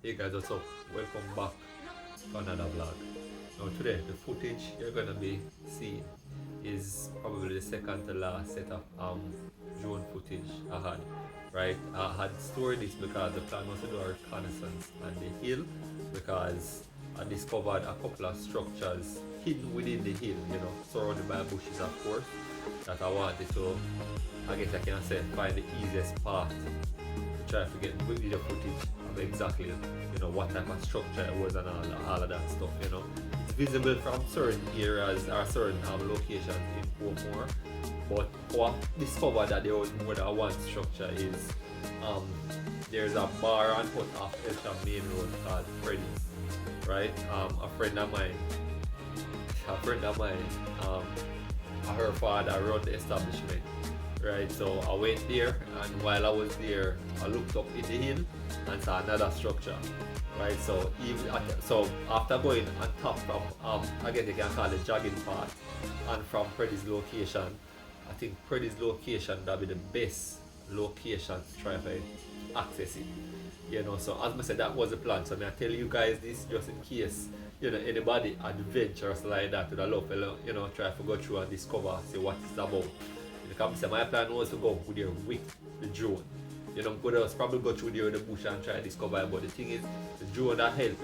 Hey guys, what's up? Welcome back to another vlog. Now today, the footage you're gonna be seeing is probably the second to last set of drone footage I had. Right? I had stored this because the plan was to do a reconnaissance on the hill because I discovered a couple of structures hidden within the hill, surrounded by bushes of course, that I wanted to, I guess I can say, find the easiest path to try to get video footage of exactly what type of structure it was and all of that stuff. It's visible from certain areas or certain locations in Portmore, but what I discovered that there was more than one structure is there's a bar on foot off Elsham Main Road called Freddy's, right? A friend of mine, her father run the establishment, right? So I went there, and while I was there, I looked up in the hill and saw another structure, right? So after going on top from I guess you can call it jogging path, and from Freddy's location, I think Freddy's location that be the best location to try to access it. So as I said, that was the plan. So I tell you guys this just in case anybody adventurous like that would love to try to go through and discover, see what it's about. Because my plan was to go there with the drone. Could have probably go through there with the bush and try to discover it, but the thing is, the drone that help,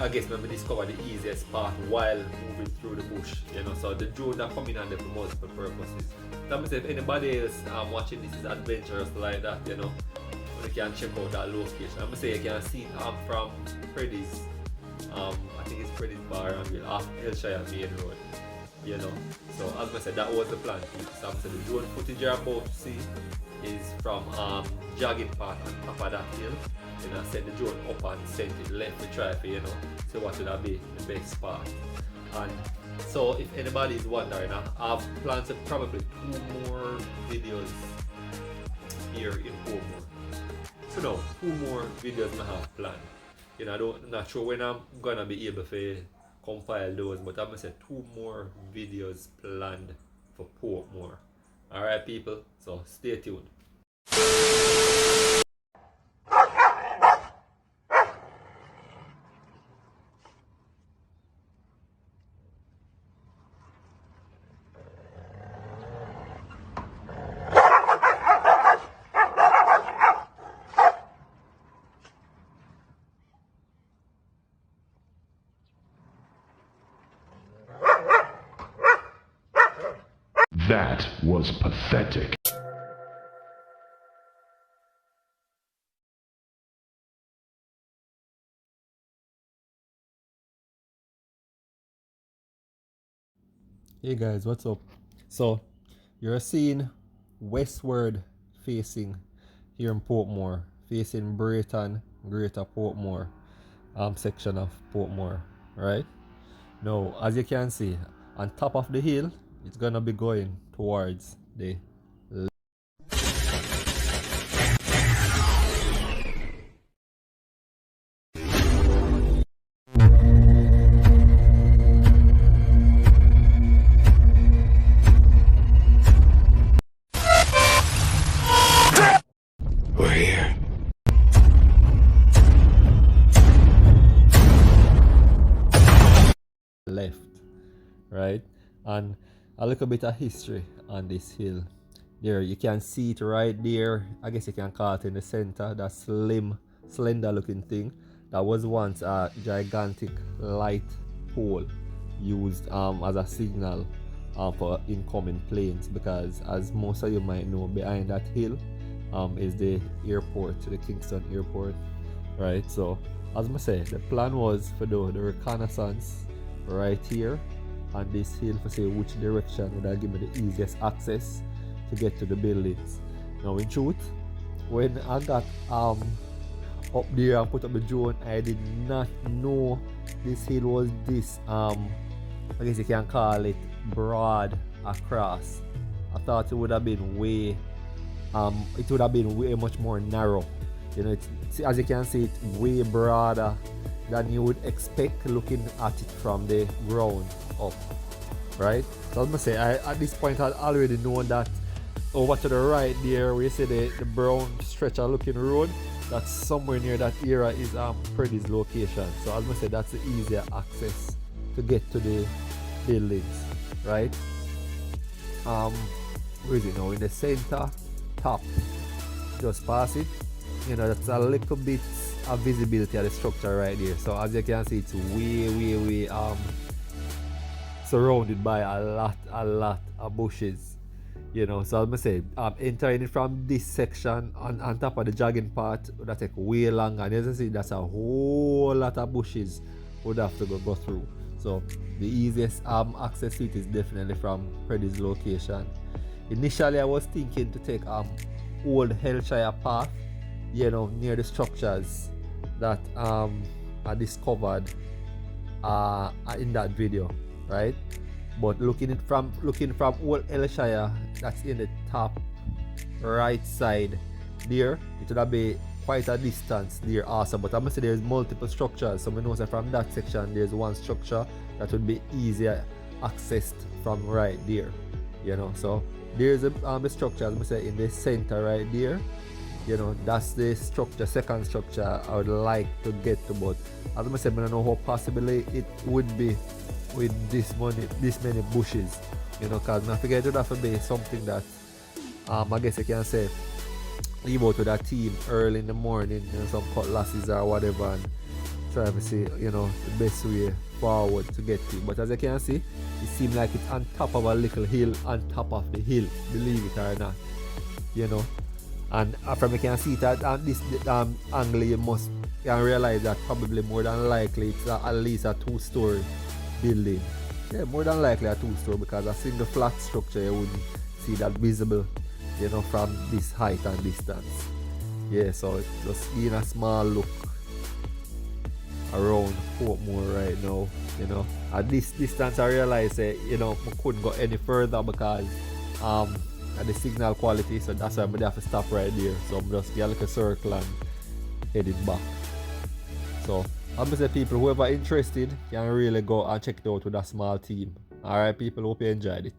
I guess maybe discover the easiest path while moving through the bush, so the drone that come in handy for multiple purposes. So if anybody else watching this is adventurous like that, you can check out that location. I'm gonna say you can see from Freddy's, I think it's Freddy's Bar and off Hillshire Main Road. So as I said, that was the plan. So the drone footage you're about to see is from jogging path on top of that hill. I send the drone up and send it left to try for see what would be the best spot. And so if anybody is wondering, I have planned to probably 2 more videos here in Portmore. So no, 2 more videos I have planned. I'm not sure when I'm gonna be able to compile those, but I'm gonna say 2 more videos planned for Portmore. Alright people, so stay tuned. That was pathetic. Hey guys, what's up? So you're seeing westward facing here in Portmore, facing Brayton, Greater Portmore section of Portmore, right? Now as you can see, on top of the hill, it's gonna be going towards the left, right? And a little bit of history on this hill. There, you can see it right there. I guess you can call it in the center, that slim, slender looking thing. That was once a gigantic light pole used as a signal for incoming planes, because as most of you might know, behind that hill is the airport, the Kingston airport, right? So as I say, the plan was for the reconnaissance right here on this hill to see which direction would give me the easiest access to get to the buildings. Now in truth, when I got up there and put up the drone, I did not know this hill was this I guess you can call it broad across. I thought it would have been way much more narrow. As you can see, it's way broader than you would expect looking at it from the ground up, right? So I must say, at this point I already know that over to the right there where you see the brown stretcher looking road, that's somewhere near that area is Purdy's location. So as I said, that's the easier access to get to the buildings, right? Where is it now? In the center, top. Just pass it. You know, that's a little bit of visibility of the structure right there. So as you can see, it's way surrounded by a lot of bushes. You know, so I'm gonna say entering it from this section on top of the jogging part would take way longer, and as you see, that's a whole lot of bushes would have to go through. So the easiest access to it is definitely from Purdy's location. Initially I was thinking to take old Hellshire path, you know, near the structures that I discovered in that video, right? But looking from old Hellshire, that's in the top right side there, it would be quite a distance there also. But I'm gonna say there's multiple structures, so I know that from that section there's one structure that would be easier accessed from right there, you know. So there's the structure, as I say, in the center right there. You know, that's the structure, second structure I would like to get to, but as I said, I don't know how possibly it would be with this many bushes, you know, because I figured it would have to be something that I guess you can say leave out to that team early in the morning, you know, some cutlasses or whatever, and try to see, you know, the best way forward to get to. But as you can see, it seems like it's on top of a little hill, on top of the hill, believe it or not, you know. And from you can see that this angle, you can realize that probably more than likely it's at least a 2-story building. Yeah, more than likely a 2-story, because a single flat structure you wouldn't see that visible, you know, from this height and distance. Yeah, so it's just giving a small look around Portmore right now, you know. At this distance I realized you know, I couldn't go any further because at the signal quality, so that's why I'm gonna have to stop right there. So I'm just get like a circle and heading back. So I'm gonna say, people, whoever interested can really go and check it out with a small team. Alright people, hope you enjoyed it.